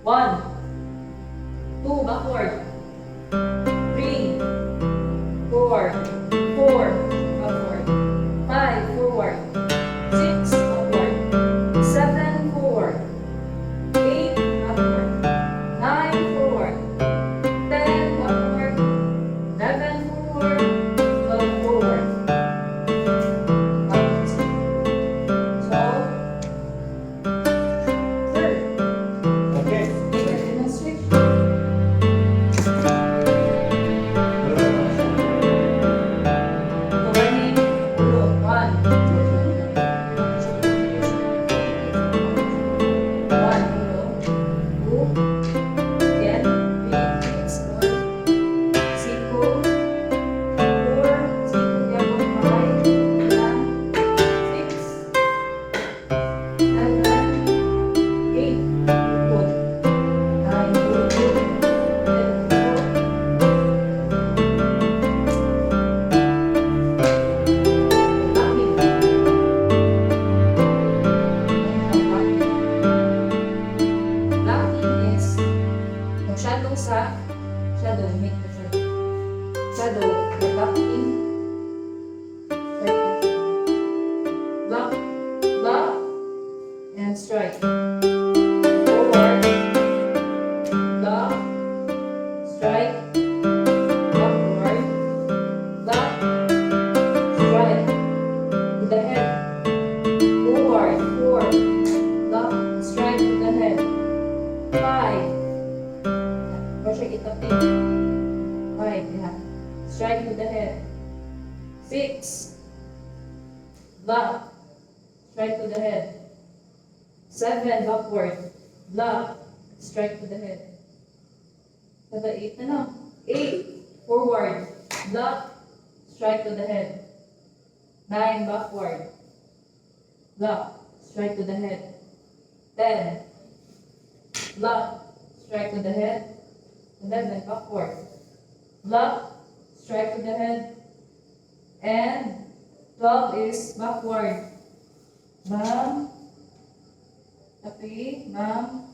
1, 2, backward. 3, 4, 4, backward. 5, forward. 6, backward. 7, forward. 8, backward. 9, forward. 10, backward. 11, forward. 12, forward. So, third. Okay. Demonstration. Shadow, make the shadow. Shadow, the blocking. Block, block, and strike. Forward, block, strike, backward, block, strike. To the head. Forward, 4, block, strike to the head. 5. Siya itapin. 5, yeah. Strike to the head. 6. Block. Strike to the head. 7, backward. Block. Strike to the head. So the 8 na no? 8, forward. Block. Strike to the head. 9, backward. Block. Strike to the head. 10. Block. Strike to the head. 11, backward. Block, strike to the head. And 12 is backward. Bam. Tapi, bam.